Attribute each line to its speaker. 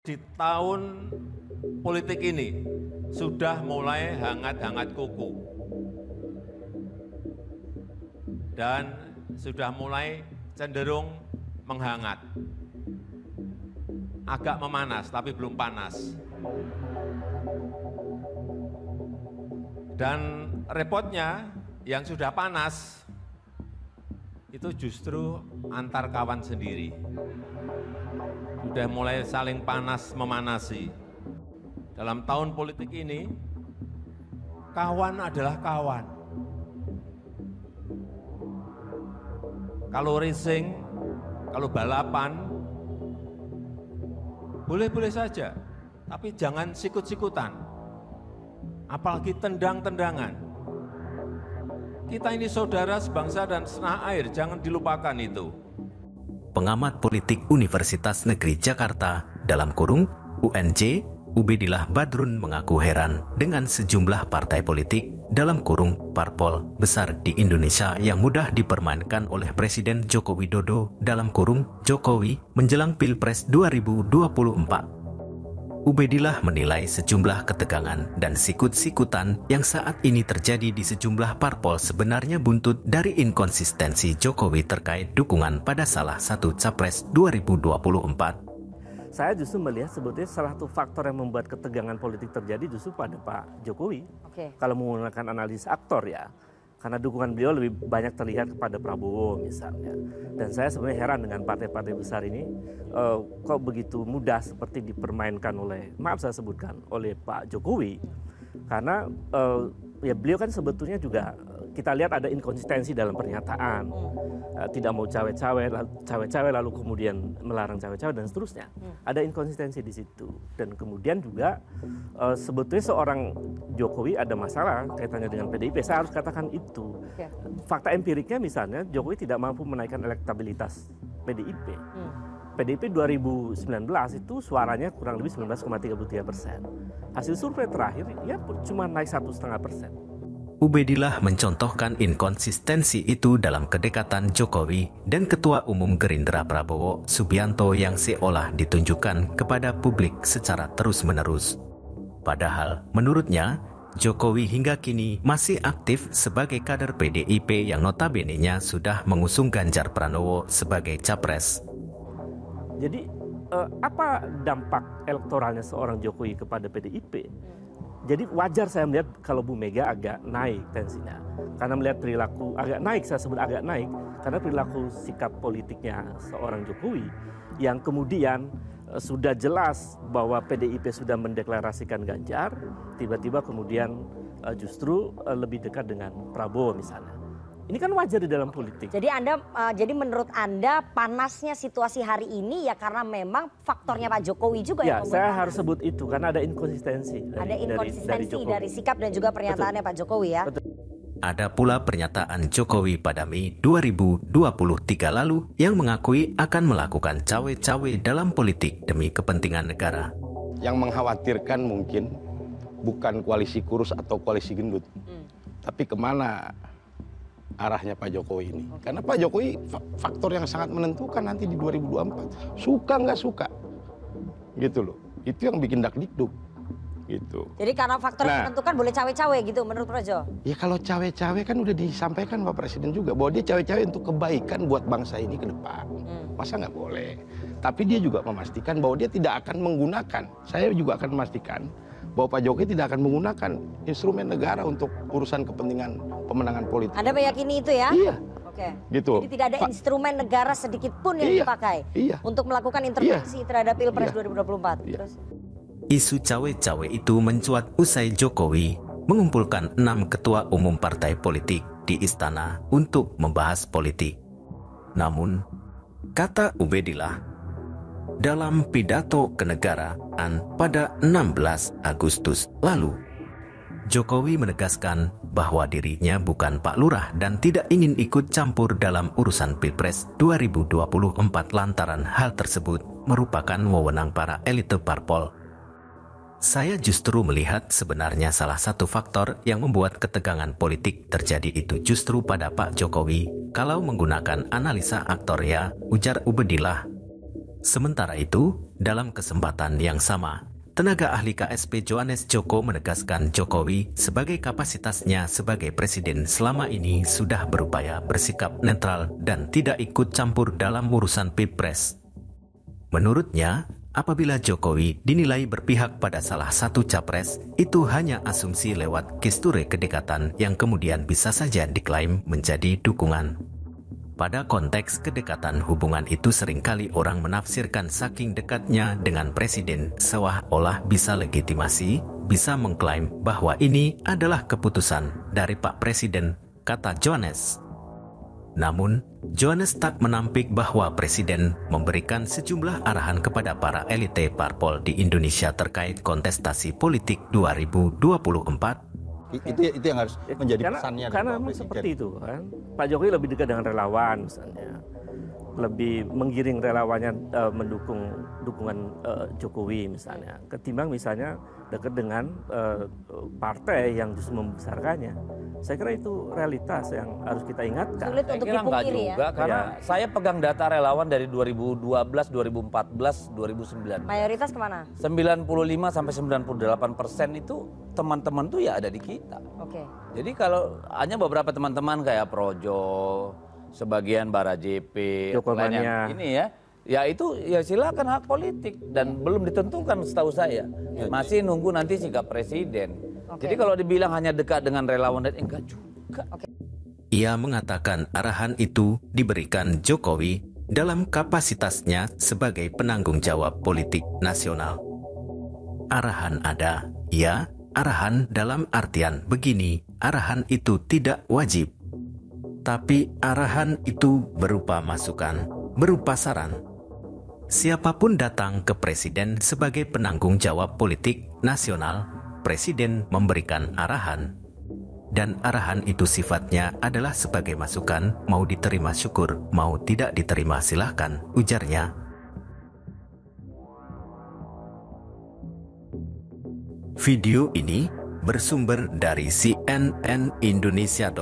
Speaker 1: Di tahun politik ini sudah mulai hangat-hangat kuku dan sudah mulai cenderung menghangat. Agak memanas tapi belum panas. Dan repotnya yang sudah panas itu justru antar kawan sendiri. Sudah mulai saling panas memanasi. Dalam tahun politik ini, kawan adalah kawan. Kalau racing, kalau balapan, boleh-boleh saja, tapi jangan sikut-sikutan. Apalagi tendang-tendangan. Kita ini saudara sebangsa dan setanah air, jangan dilupakan itu.
Speaker 2: Pengamat politik Universitas Negeri Jakarta (UNJ) Ubedillah Badrun mengaku heran dengan sejumlah partai politik (parpol) besar di Indonesia yang mudah dipermainkan oleh Presiden Joko Widodo (Jokowi) menjelang Pilpres 2024. Ubedillah menilai sejumlah ketegangan dan sikut-sikutan yang saat ini terjadi di sejumlah parpol sebenarnya buntut dari inkonsistensi Jokowi terkait dukungan pada salah satu capres 2024.
Speaker 3: Saya justru melihat sebetulnya salah satu faktor yang membuat ketegangan politik terjadi justru pada Pak Jokowi. Kalau menggunakan analisis aktor ya. Karena dukungan beliau lebih banyak terlihat kepada Prabowo misalnya. Dan saya sebenarnya heran dengan partai-partai besar ini kok begitu mudah seperti dipermainkan oleh, maaf saya sebutkan, oleh Pak Jokowi. Karena ya beliau kan sebetulnya juga kita lihat ada inkonsistensi dalam pernyataan. Tidak mau cawe-cawe lalu kemudian melarang cawe-cawe dan seterusnya. Ada inkonsistensi di situ. Dan kemudian juga sebetulnya seorang Jokowi ada masalah kaitannya dengan PDIP. Saya harus katakan itu. Fakta empiriknya misalnya Jokowi tidak mampu menaikkan elektabilitas PDIP. PDIP 2019 itu suaranya kurang lebih 19,33%. Hasil survei terakhir ya cuma naik 1,5%.
Speaker 2: Ubedillah mencontohkan inkonsistensi itu dalam kedekatan Jokowi dan Ketua Umum Gerindra Prabowo Subianto yang seolah ditunjukkan kepada publik secara terus-menerus. Padahal menurutnya, Jokowi hingga kini masih aktif sebagai kader PDIP yang notabene-nya sudah mengusung Ganjar Pranowo sebagai capres.
Speaker 3: Jadi apa dampak elektoralnya seorang Jokowi kepada PDIP? Jadi wajar saya melihat kalau Bu Mega agak naik tensinya. Karena melihat perilaku agak naik, saya sebut agak naik. Karena perilaku sikap politiknya seorang Jokowi yang kemudian sudah jelas bahwa PDIP sudah mendeklarasikan Ganjar, tiba-tiba kemudian justru lebih dekat dengan Prabowo misalnya. Ini kan wajar di dalam politik.
Speaker 4: Jadi menurut Anda panasnya situasi hari ini ya karena memang faktornya Pak Jokowi juga
Speaker 3: ya,
Speaker 4: yang membuat
Speaker 3: saya
Speaker 4: panas.
Speaker 3: harus sebut itu karena ada inkonsistensi.
Speaker 4: Dari sikap dan juga pernyataannya Pak Jokowi ya.
Speaker 3: Betul.
Speaker 2: Ada pula pernyataan Jokowi pada Mei 2023 lalu yang mengakui akan melakukan cawe-cawe dalam politik demi kepentingan negara.
Speaker 5: Yang mengkhawatirkan mungkin bukan koalisi kurus atau koalisi gendut, tapi kemana arahnya Pak Jokowi ini. Karena Pak Jokowi faktor yang sangat menentukan nanti di 2024. Suka nggak suka. Gitu loh. Itu yang bikin dakdikduk. Gitu.
Speaker 4: Jadi karena faktor yang menentukan boleh cawe-cawe gitu menurut Projo?
Speaker 5: Ya kalau cawe-cawe kan udah disampaikan Pak Presiden juga. Bahwa dia cawe-cawe untuk kebaikan buat bangsa ini ke depan. Masa nggak boleh. Tapi dia juga memastikan bahwa dia tidak akan menggunakan. Saya juga akan memastikan bahwa Pak Jokowi tidak akan menggunakan instrumen negara untuk urusan kepentingan pemenangan politik.
Speaker 4: Anda meyakini itu ya?
Speaker 5: Iya.
Speaker 4: Oke.
Speaker 5: Gitu.
Speaker 4: Jadi tidak ada instrumen negara sedikit pun yang dipakai untuk melakukan intervensi terhadap Pilpres 2024. Terus?
Speaker 2: Isu cawe-cawe itu mencuat usai Jokowi mengumpulkan 6 ketua umum partai politik di istana untuk membahas politik. Namun, kata Ubedillah, dalam pidato kenegaraan pada 16 Agustus lalu, Jokowi menegaskan bahwa dirinya bukan Pak Lurah dan tidak ingin ikut campur dalam urusan Pilpres 2024 lantaran hal tersebut merupakan wewenang para elite parpol. Saya justru melihat sebenarnya salah satu faktor yang membuat ketegangan politik terjadi itu justru pada Pak Jokowi kalau menggunakan analisa aktor ya, ujar Ubedillah. Sementara itu, dalam kesempatan yang sama, tenaga ahli KSP Johannes Joko menegaskan Jokowi sebagai kapasitasnya sebagai presiden selama ini sudah berupaya bersikap netral dan tidak ikut campur dalam urusan Pilpres. Menurutnya, apabila Jokowi dinilai berpihak pada salah satu capres, itu hanya asumsi lewat gesture kedekatan yang kemudian bisa saja diklaim menjadi dukungan. Pada konteks kedekatan hubungan itu seringkali orang menafsirkan saking dekatnya dengan presiden seolah-olah bisa legitimasi, bisa mengklaim bahwa ini adalah keputusan dari Pak Presiden, kata Johannes. Namun, Johannes tak menampik bahwa presiden memberikan sejumlah arahan kepada para elite parpol di Indonesia terkait kontestasi politik 2024.
Speaker 5: Itu yang harus menjadi pesannya.
Speaker 3: Karena memang seperti itu kan. Pak Jokowi lebih dekat dengan relawan misalnya. Lebih menggiring relawannya mendukung dukungan Jokowi misalnya. Ketimbang misalnya dekat dengan partai yang justru membesarkannya. Saya kira itu realitas yang harus kita ingatkan.
Speaker 4: Sulit untuk dipungkiri ya.
Speaker 6: Karena saya pegang data relawan dari 2012, 2014, 2009.
Speaker 4: Mayoritas kemana?
Speaker 6: 95 sampai 98% itu teman-teman tuh ya ada di kita.
Speaker 4: Oke.
Speaker 6: Jadi kalau hanya beberapa teman-teman kayak Projo, sebagian Bara JP, lainnya ini ya itu ya silakan hak politik dan belum ditentukan setahu saya. Masih nunggu nanti sikap presiden. Jadi kalau dibilang hanya dekat dengan relawan dan enggak juga.
Speaker 2: Ia mengatakan arahan itu diberikan Jokowi dalam kapasitasnya sebagai penanggung jawab politik nasional. Arahan ada, ya, arahan dalam artian begini, arahan itu tidak wajib. Tapi arahan itu berupa masukan, berupa saran. Siapapun datang ke presiden sebagai penanggung jawab politik nasional, presiden memberikan arahan. Dan arahan itu sifatnya adalah sebagai masukan, mau diterima syukur, mau tidak diterima silahkan, ujarnya. Video ini bersumber dari cnnindonesia.com.